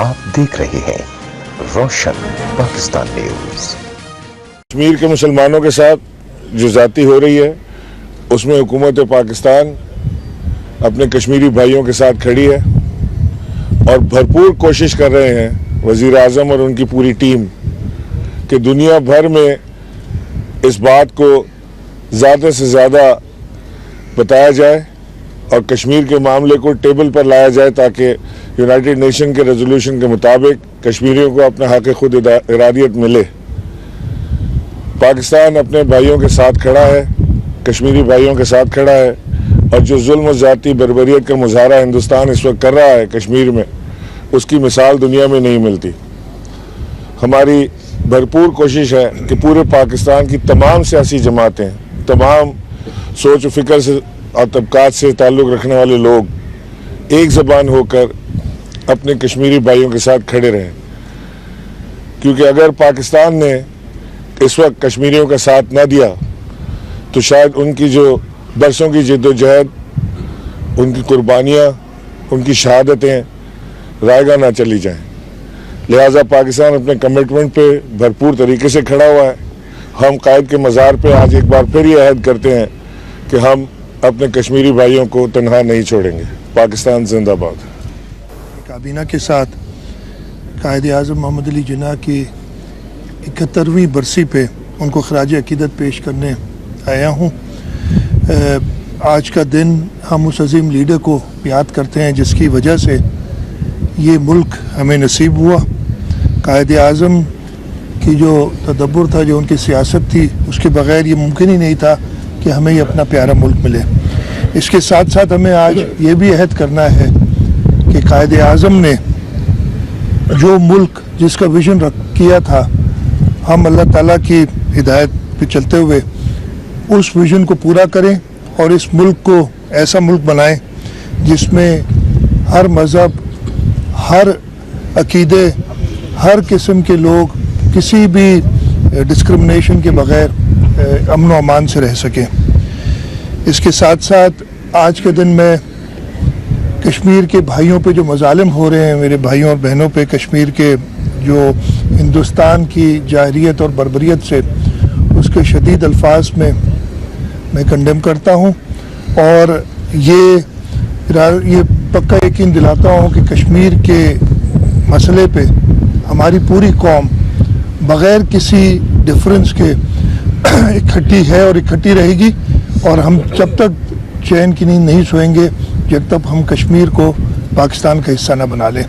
आप देख रहे हैं रोशन पाकिस्तान न्यूज। कश्मीर के मुसलमानों के साथ जो ज़्यादती हो रही है उसमें हुकूमत पाकिस्तान अपने कश्मीरी भाइयों के साथ खड़ी है और भरपूर कोशिश कर रहे हैं वज़ीर आज़म और उनकी पूरी टीम कि दुनिया भर में इस बात को ज़्यादा से ज़्यादा बताया जाए और कश्मीर के मामले को टेबल पर लाया जाए ताकि यूनाइटेड नेशन के रेजोल्यूशन के मुताबिक कश्मीरियों को अपना हक़ खुद इरादियत मिले। पाकिस्तान अपने भाइयों के साथ खड़ा है, कश्मीरी भाइयों के साथ खड़ा है और जो जुल्म और ज़्यादती बर्बरियत का मुजाहरा हिंदुस्तान इस वक्त कर रहा है कश्मीर में, उसकी मिसाल दुनिया में नहीं मिलती। हमारी भरपूर कोशिश है कि पूरे पाकिस्तान की तमाम सियासी जमातें, तमाम सोच व फिक्र से और तबकात से ताल्लुक़ रखने वाले लोग एक ज़बान होकर अपने कश्मीरी भाइयों के साथ खड़े रहें, क्योंकि अगर पाकिस्तान ने इस वक्त कश्मीरियों का साथ न दिया तो शायद उनकी जो बरसों की जद्दोजहद, उनकी कुर्बानियाँ, उनकी शहादतें रायगा ना चली जाएं। लिहाजा पाकिस्तान अपने कमिटमेंट पे भरपूर तरीके से खड़ा हुआ है। हम कायद के मज़ार पे आज एक बार फिर ये अहद करते हैं कि हम अपने कश्मीरी भाइयों को तनहा नहीं छोड़ेंगे। पाकिस्तान जिंदाबाद। काबीना के साथ कायद आज़म मोहम्मद अली जिन्ना की 71वीं बरसी पे उनको खराज अकीदत पेश करने आया हूँ। आज का दिन हम उस अजीम लीडर को याद करते हैं जिसकी वजह से ये मुल्क हमें नसीब हुआ। कायद आज़म की जो तदब्बुर था, जो उनकी सियासत थी, उसके बग़ैर ये मुमकिन ही नहीं था कि हमें ये अपना प्यारा मुल्क मिले। इसके साथ साथ हमें आज ये भी अहद करना है कि कायद आज़म ने जो मुल्क जिसका विजन किया था, हम अल्लाह ताला की हिदायत पे चलते हुए उस विजन को पूरा करें और इस मुल्क को ऐसा मुल्क बनाएं जिसमें हर मज़हब, हर अकीदे, हर किस्म के लोग किसी भी डिस्क्रिमिनेशन के बग़ैर अमन व अमान से रह सकें। इसके साथ साथ आज के दिन में कश्मीर के भाइयों पे जो मज़ालिम हो रहे हैं, मेरे भाइयों और बहनों पे, कश्मीर के जो हिंदुस्तान की जाहिरियत और बर्बरियत से, उसके शदीद अल्फाज में मैं कंडेम करता हूँ और ये पक्का यकीन दिलाता हूँ कि कश्मीर के मसले पे हमारी पूरी कौम बग़ैर किसी डिफरेंस के इकट्ठी है और इकट्ठी रहेगी और हम जब तक चैन की नींद नहीं सोएंगे जब तक हम कश्मीर को पाकिस्तान का हिस्सा न बना लें।